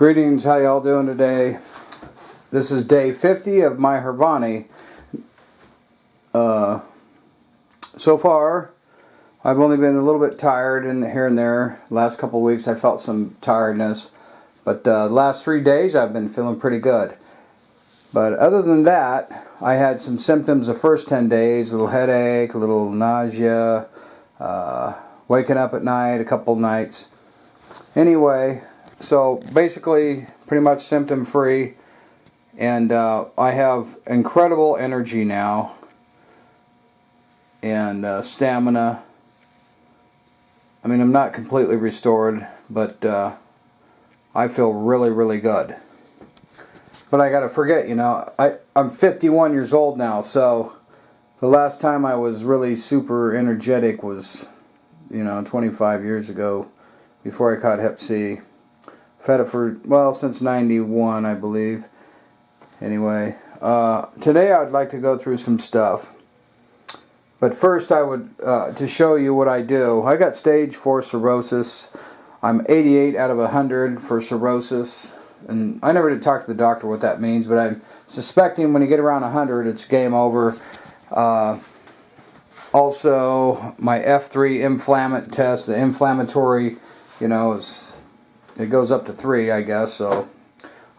Greetings, how y'all doing today? This is day 50 of my Harvoni. So far, I've only been a little bit tired here and there. Last couple of weeks I felt some tiredness, but the last 3 days I've been feeling pretty good. But other than that, I had some symptoms the first 10 days, a little headache, a little nausea, waking up at night a couple nights. Anyway, so basically pretty much symptom free, and I have incredible energy now and stamina. I mean, I'm not completely restored, but I feel really good. But I gotta forget, you know, I'm 51 years old now, so the last time I was really super energetic was, you know, 25 years ago, before I caught Hep C. Fed it for, well, since 91, I believe. Anyway, today I'd like to go through some stuff. But first I would, to show you what I do. I got stage 4 cirrhosis. I'm 88 out of 100 for cirrhosis. And I never did talk to the doctor what that means, but I'm suspecting when you get around 100, it's game over. Also, my F3 inflammatory test, the inflammatory, you know, it goes up to 3, I guess, so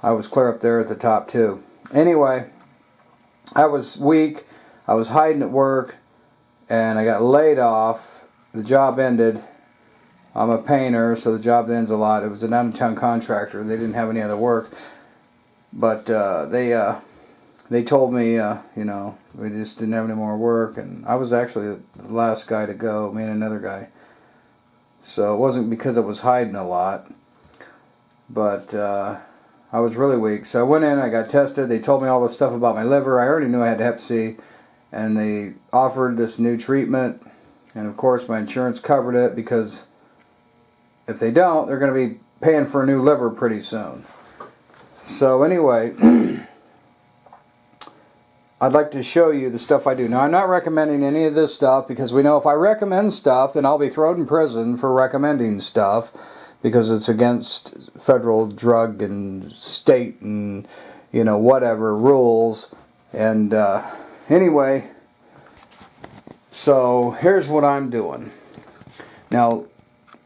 I was clear up there at the top too. Anyway, I was weak, I was hiding at work, and I got laid off. The job ended. I'm a painter, so the job ends a lot. It was an out-of-town contractor. They didn't have any other work, but they told me, you know, we just didn't have any more work, and I was actually the last guy to go, me and another guy. So it wasn't because I was hiding a lot, but I was really weak. So I went in, I got tested. They told me all this stuff about my liver. I already knew I had Hep C, and they offered this new treatment, and of course my insurance covered it, because if they don't, they're going to be paying for a new liver pretty soon. So anyway, I'd like to show you the stuff I do. Now, I'm not recommending any of this stuff, because we know if I recommend stuff, then I'll be thrown in prison for recommending stuff, because it's against federal drug and state and, you know, whatever rules. And anyway, so here's what I'm doing. Now,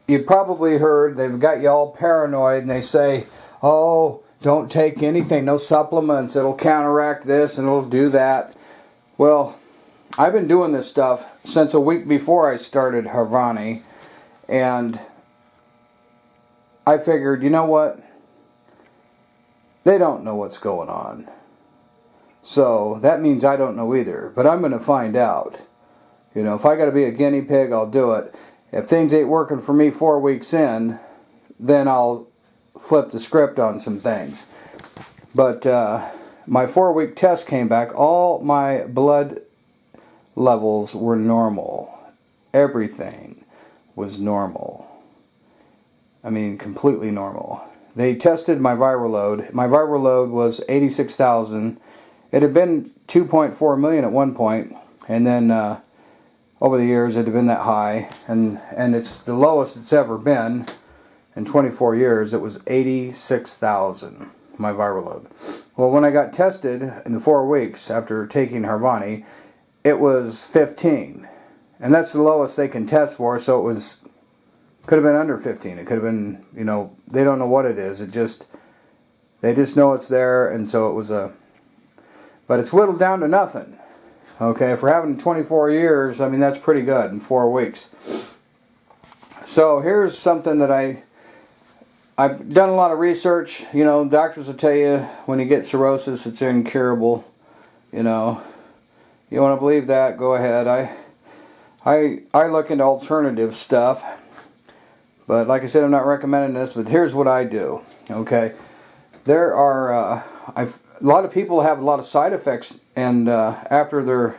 you've probably heard they've got you all paranoid, and they say, oh, don't take anything, no supplements, it'll counteract this and it'll do that. Well, I've been doing this stuff since a week before I started Harvoni, and I figured, you know what, they don't know what's going on, so that means I don't know either, but I'm going to find out. You know, if I got to be a guinea pig, I'll do it. If things ain't working for me 4 weeks in, then I'll flip the script on some things. But my 4-week test came back. All my blood levels were normal. Everything was normal. I mean, completely normal. They tested my viral load. My viral load was 86,000. It had been 2.4 million at one point, and then over the years it had been that high, and it's the lowest it's ever been. In 24 years, it was 86,000, my viral load. Well, when I got tested in the 4 weeks after taking Harvoni, it was 15. And that's the lowest they can test for, so it could have been under 15. It could have been, you know, they don't know what it is. They just know it's there, and so it was but it's whittled down to nothing. Okay, for having 24 years, I mean, that's pretty good in 4 weeks. So here's something that I've done a lot of research. You know, doctors will tell you when you get cirrhosis, it's incurable. You know, you want to believe that, go ahead. I look into alternative stuff, but like I said, I'm not recommending this. But here's what I do. Okay, there are a lot of people have a lot of side effects, and after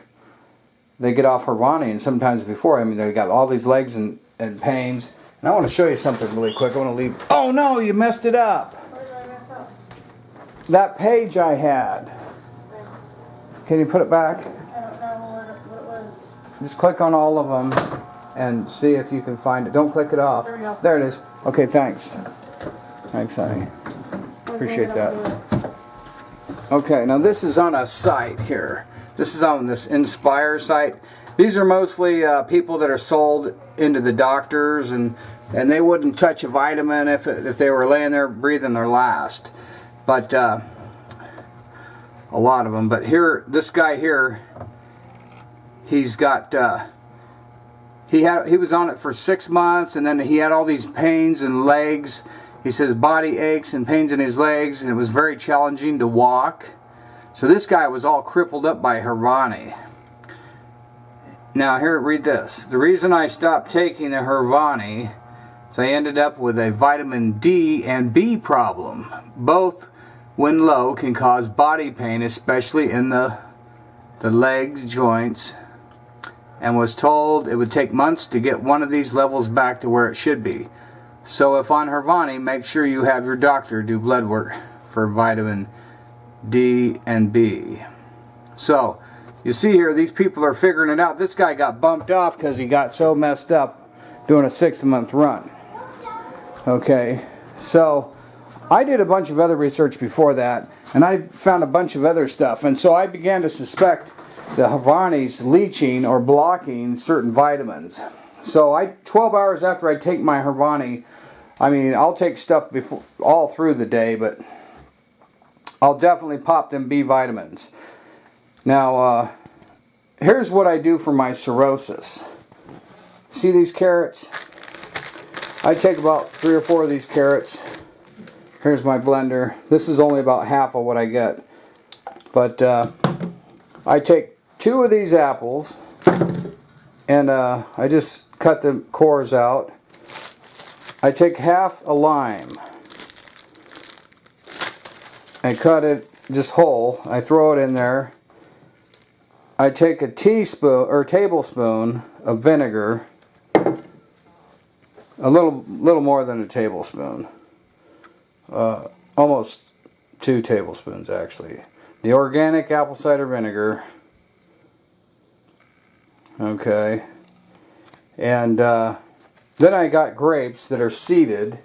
they get off Harvoni, and sometimes before. I mean, they got all these legs and pains. And I want to show you something really quick. I want to leave. Oh no, you messed it up. What did I mess up? That page I had. Can you put it back? I don't know what it was. Just click on all of them and see if you can find it. Don't click it off. There we go. There it is. Okay, thanks. Thanks, honey. Appreciate that. Okay, now this is on a site here. This is on this Inspire site. These are mostly people that are sold into the doctors, and they wouldn't touch a vitamin if they were laying there breathing their last. But a lot of them. But here, this guy here, he's got he was on it for 6 months, and then he had all these pains in legs. He says body aches and pains in his legs, and it was very challenging to walk. So this guy was all crippled up by Harvoni. Now here, read this. The reason I stopped taking the Harvoni is I ended up with a vitamin D and B problem. Both, when low, can cause body pain, especially in the legs, joints, and was told it would take months to get one of these levels back to where it should be. So if on Harvoni, make sure you have your doctor do blood work for vitamin D and B. So you see here, these people are figuring it out. This guy got bumped off because he got so messed up doing a 6-month run. Okay, so I did a bunch of other research before that, and I found a bunch of other stuff, and so I began to suspect the Harvoni's leaching or blocking certain vitamins. So 12 hours after I take my Harvoni, I mean, I'll take stuff before all through the day, but I'll definitely pop them B vitamins. Now, here's what I do for my cirrhosis. See these carrots? I take about 3 or 4 of these carrots. Here's my blender. This is only about half of what I get. But I take 2 of these apples, and I just cut the cores out. I take half a lime and cut it just whole. I throw it in there. I take a teaspoon or tablespoon of vinegar, a little more than a tablespoon, almost 2 tablespoons actually. The organic apple cider vinegar. Okay, and then I got grapes that are seeded,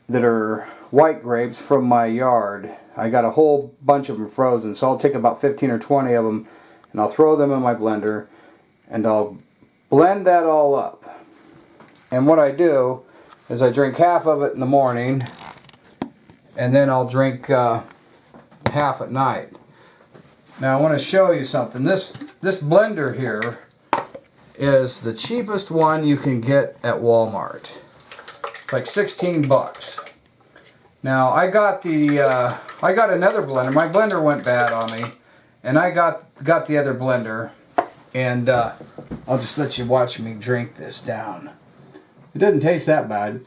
that are white grapes from my yard. I got a whole bunch of them frozen, so I'll take about 15 or 20 of them, and I'll throw them in my blender, and I'll blend that all up. And what I do is I drink half of it in the morning, and then I'll drink half at night. Now I want to show you something. This blender here is the cheapest one you can get at Walmart. It's like 16 bucks. Now I got another blender. My blender went bad on me, and I got the other blender, and I'll just let you watch me drink this down. It doesn't taste that bad.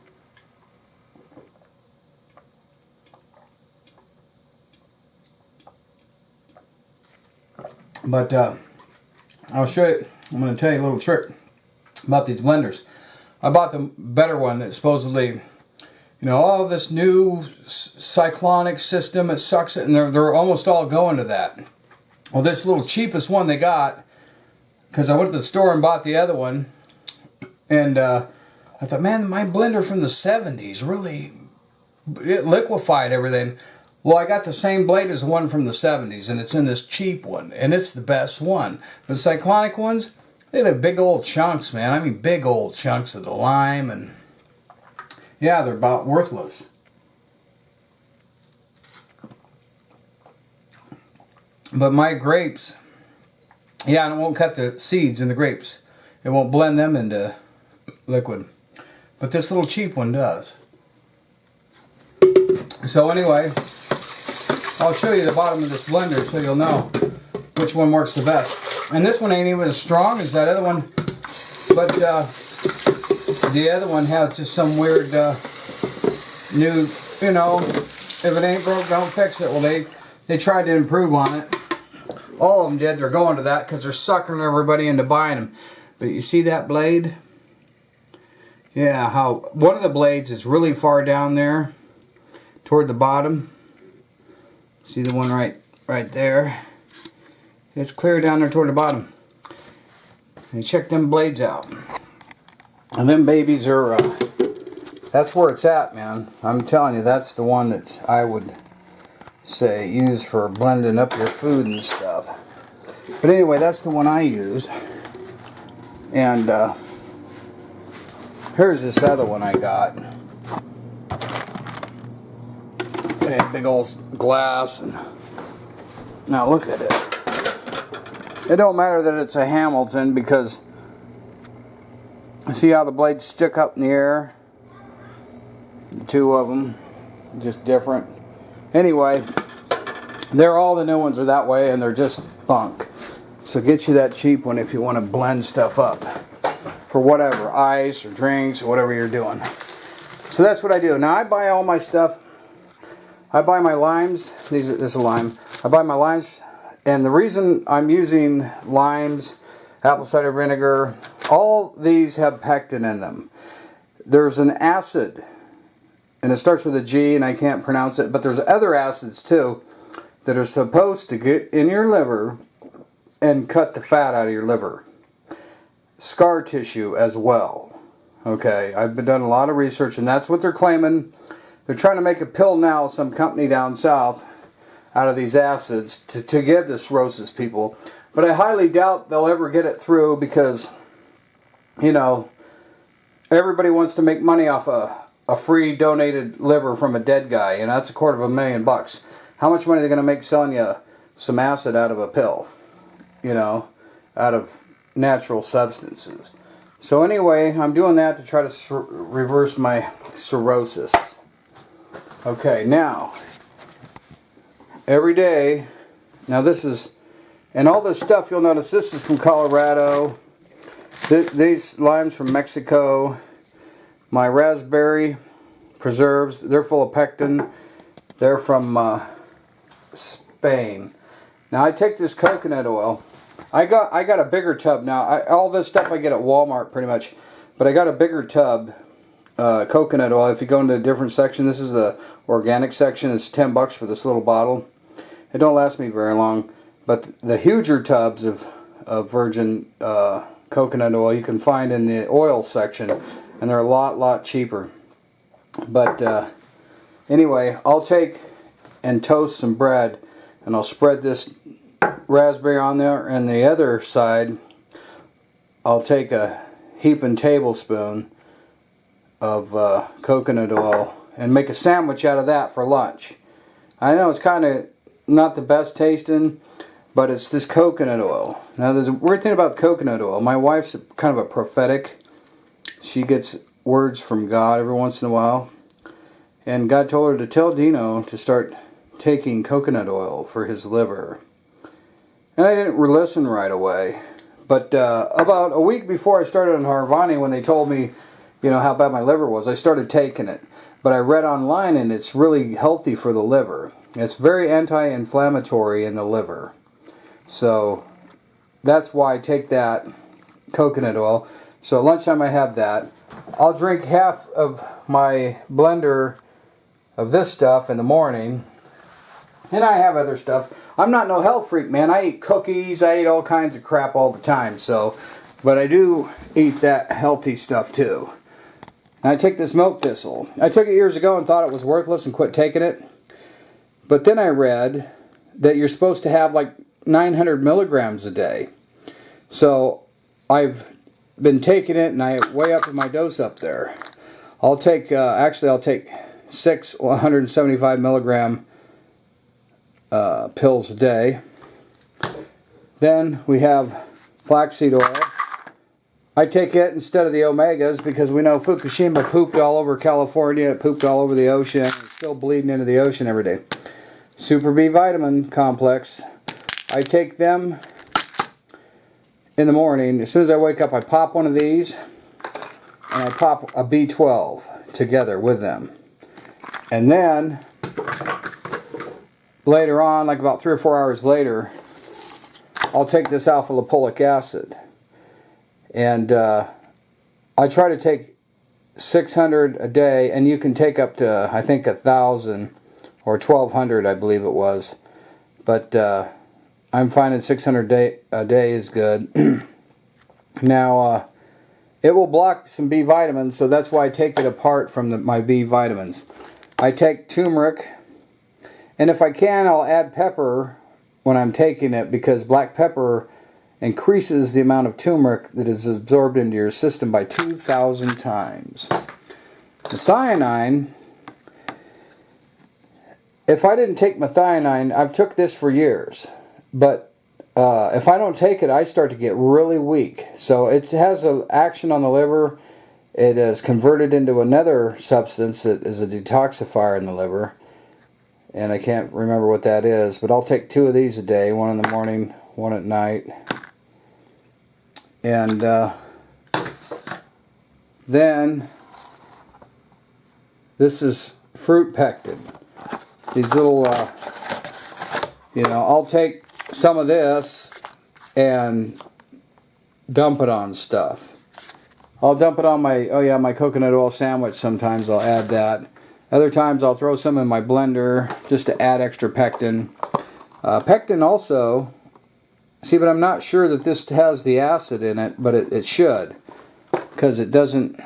But I'll show you. I'm going to tell you a little trick about these blenders. I bought the better one that supposedly, you know, all this new cyclonic system, it sucks it, and they're almost all going to that. Well, this little cheapest one they got, because I went to the store and bought the other one, and I thought, man, my blender from the 70s really, it liquefied everything. Well, I got the same blade as the one from the 70s, and it's in this cheap one, and it's the best one. The cyclonic ones, they have big old chunks, man. I mean, big old chunks of the lime, and yeah, they're about worthless. But my grapes, yeah, and it won't cut the seeds in the grapes. It won't blend them into liquid. But this little cheap one does. So anyway, I'll show you the bottom of this blender so you'll know which one works the best. And this one ain't even as strong as that other one, but the other one has just some weird new, you know, if it ain't broke, don't fix it. Well, they tried to improve on it. All of them did. They're going to that because they're suckering everybody into buying them. But you see that blade? Yeah, how one of the blades is really far down there toward the bottom. See the one right there? It's clear down there toward the bottom. And check them blades out. And them babies are that's where it's at, man. I'm telling you, that's the one that I would say use for blending up your food and stuff. But anyway, that's the one I use. And here's this other one I got. It had big old glass, and now look at it. It don't matter that it's a Hamilton, because see how the blades stick up in the air? The two of them, just different. Anyway, they're all the new ones are that way, and they're just bunk. So get you that cheap one if you want to blend stuff up for whatever, ice or drinks or whatever you're doing. So that's what I do. Now I buy all my stuff. I buy my limes. This is a lime. I buy my limes, and the reason I'm using limes, apple cider vinegar, all these have pectin in them. There's an acid, and it starts with a G, and I can't pronounce it, but there's other acids too that are supposed to get in your liver and cut the fat out of your liver. Scar tissue as well. Okay, I've been done a lot of research, and that's what they're claiming. They're trying to make a pill now, some company down south, out of these acids to give to cirrhosis people. But I highly doubt they'll ever get it through, because, you know, everybody wants to make money off a free donated liver from a dead guy, and that's $250,000. How much money are they going to make selling you some acid out of a pill? You know, out of natural substances. So anyway, I'm doing that to try to reverse my cirrhosis. Okay, now, every day, now this is, and all this stuff, you'll notice this is from Colorado. These limes from Mexico. My raspberry preserves, they're full of pectin. They're from Spain. Now I take this coconut oil. I got a bigger tub now. All this stuff I get at Walmart pretty much, but I got a bigger tub. Coconut oil. If you go into a different section, this is the organic section. It's $10 for this little bottle. It don't last me very long, but the huger tubs of virgin coconut oil you can find in the oil section, and they're a lot cheaper. But anyway, I'll take and toast some bread, and I'll spread this raspberry on there, and the other side I'll take a heaping tablespoon of coconut oil and make a sandwich out of that for lunch. I know it's kind of not the best tasting, but it's this coconut oil. Now there's a weird thing about coconut oil. My wife's kind of a prophetic. She gets words from God every once in a while, and God told her to tell Dino to start taking coconut oil for his liver. And I didn't listen right away, but about a week before I started on Harvoni, when they told me, you know, how bad my liver was, I started taking it. But I read online, and it's really healthy for the liver. It's very anti-inflammatory in the liver. So that's why I take that coconut oil. So at lunchtime I have that. I'll drink half of my blender of this stuff in the morning. And I have other stuff. I'm not no health freak, man. I eat cookies. I eat all kinds of crap all the time. But I do eat that healthy stuff too. And I take this milk thistle. I took it years ago and thought it was worthless and quit taking it. But then I read that you're supposed to have like 900 milligrams a day. So I've been taking it, and I way up in my dose up there. I'll take 6 175 milligram pills a day. Then we have flaxseed oil. I take it instead of the omegas because we know Fukushima pooped all over California, it pooped all over the ocean, it's still bleeding into the ocean every day. Super B vitamin complex. I take them in the morning. As soon as I wake up, I pop one of these, and I pop a B12 together with them. And then later on, like about 3 or 4 hours later, I'll take this alpha lipoic acid. And I try to take 600 a day, and you can take up to, I think, 1,000 or 1,200, I believe it was. But I'm finding 600 a day is good. Now, it will block some B vitamins, so that's why I take it apart from my B vitamins. I take turmeric, and if I can, I'll add pepper when I'm taking it, because black pepper increases the amount of turmeric that is absorbed into your system by 2,000 times. Methionine, if I didn't take methionine, I've took this for years, but if I don't take it, I start to get really weak. So it has an action on the liver. It is converted into another substance that is a detoxifier in the liver, and I can't remember what that is, but I'll take 2 of these a day, one in the morning, one at night. And then this is fruit pectin. These little, I'll take some of this and dump it on stuff. I'll dump it on my coconut oil sandwich. Sometimes I'll add that. Other times I'll throw some in my blender just to add extra pectin. Pectin also, but I'm not sure that this has the acid in it, but it should, because it doesn't,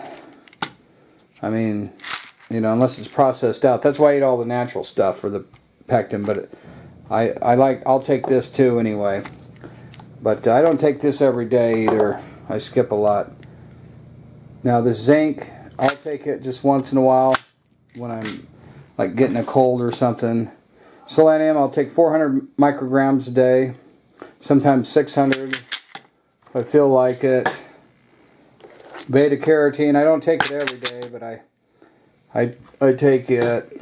unless it's processed out. That's why I eat all the natural stuff for the pectin, but I'll take this too anyway. But I don't take this every day either. I skip a lot. Now the zinc, I'll take it just once in a while when I'm like getting a cold or something. Selenium, I'll take 400 micrograms a day, sometimes 600 if I feel like it. Beta carotene, I don't take it every day, but I take it.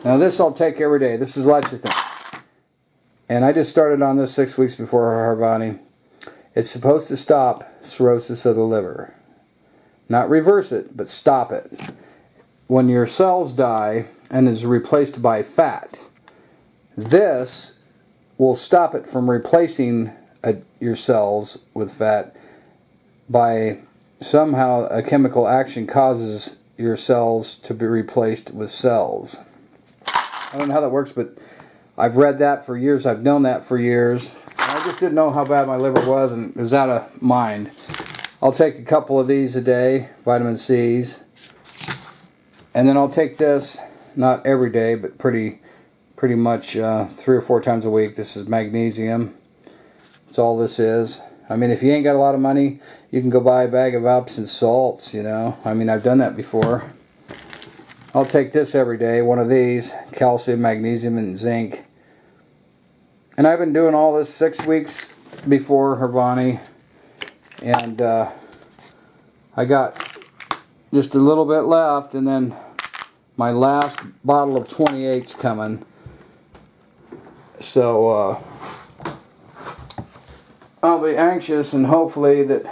Now this I'll take every day. This is lecithin. And I just started on this 6 weeks before Harvoni. It's supposed to stop cirrhosis of the liver. Not reverse it, but stop it. When your cells die and is replaced by fat, this will stop it from replacing your cells with fat by somehow a chemical action causes your cells to be replaced with cells. I don't know how that works, but I've read that for years. I've known that for years. I just didn't know how bad my liver was, and it was out of mind. I'll take a couple of these a day, vitamin C's. And then I'll take this, not every day, but pretty much 3 or 4 times a week. This is magnesium. That's all this is. If you ain't got a lot of money, you can go buy a bag of Epsom salts, I've done that before. I'll take this every day, one of these, calcium, magnesium, and zinc. And I've been doing all this 6 weeks before Harvoni, and I got just a little bit left, and then my last bottle of 28's coming. So I'll be anxious, and hopefully that,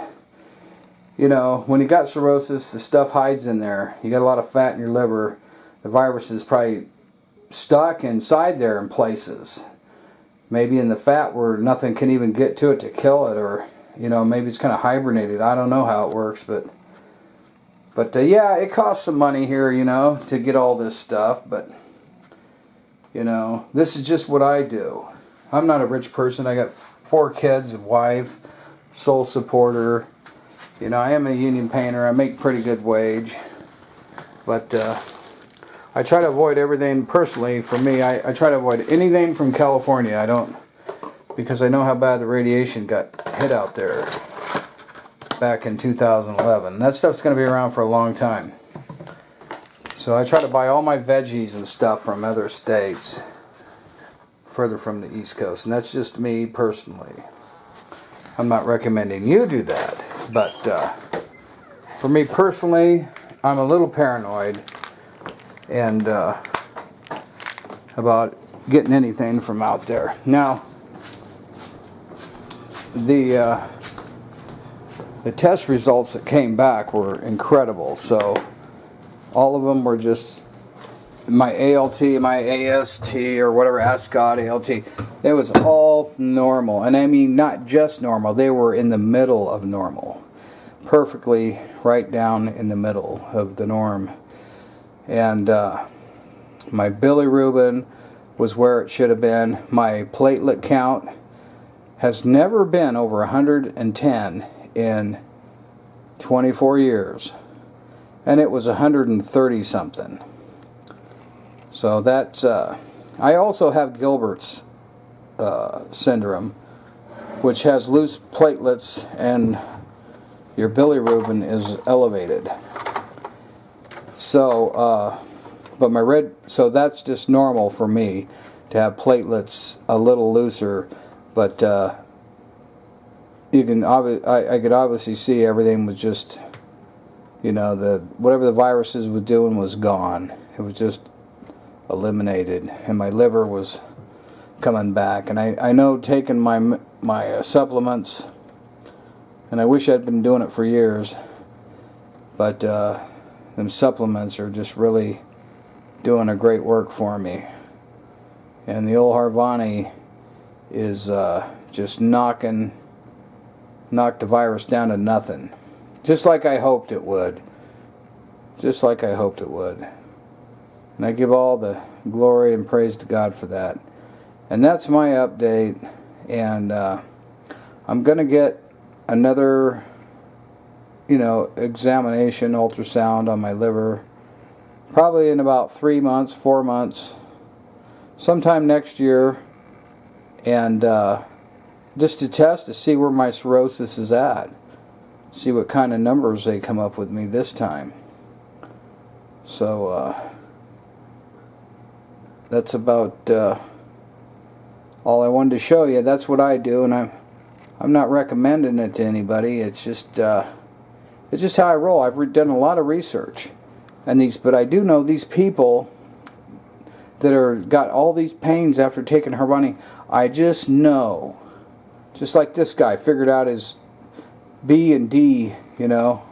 when you got cirrhosis, the stuff hides in there. You got a lot of fat in your liver. The virus is probably stuck inside there in places. Maybe in the fat where nothing can even get to it to kill it, or maybe it's kind of hibernated. I don't know how it works, but yeah, it costs some money here, to get all this stuff. But this is just what I do. I'm not a rich person. I got 4 kids, a wife, sole supporter. I am a union painter. I make pretty good wage, but I try to avoid everything. Personally, for me, I try to avoid anything from California. I don't, because I know how bad the radiation got hit out there back in 2011. That stuff's going to be around for a long time. So I try to buy all my veggies and stuff from other states, further from the East Coast. And that's just me personally. I'm not recommending you do that. But for me personally, I'm a little paranoid and about getting anything from out there. Now, the test results that came back were incredible. So all of them were just my ALT, my AST, or whatever, ASCOT, ALT. It was all normal. And I mean not just normal. They were in the middle of normal. Perfectly right down in the middle of the norm. And my bilirubin was where it should have been. My platelet count has never been over 110 in 24 years. And it was 130 something. So that's, I also have Gilbert's syndrome, which has loose platelets and your bilirubin is elevated. So, so that's just normal for me to have platelets a little looser, but you can I could obviously see everything was just, you know, whatever the viruses were doing was gone. It was just eliminated, and my liver was coming back. And I know taking my supplements, and I wish I'd been doing it for years, but them supplements are just really doing a great work for me. And the old Harvoni is just knocked the virus down to nothing. Just like I hoped it would. Just like I hoped it would. And I give all the glory and praise to God for that. And that's my update. And I'm going to get another, you know, examination, ultrasound on my liver. Probably in about 3 months, 4 months. Sometime next year. And just to test to see where my cirrhosis is at. See what kind of numbers they come up with me this time. So that's about all I wanted to show you. That's what I do, and I'm not recommending it to anybody. It's just how I roll. I've done a lot of research, but I do know these people that got all these pains after taking Harvoni. I just know, just like this guy figured out his B and D, you know.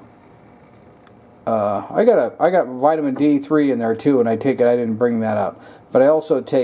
I got vitamin D3 in there too, and I take it. I didn't bring that up, but I also take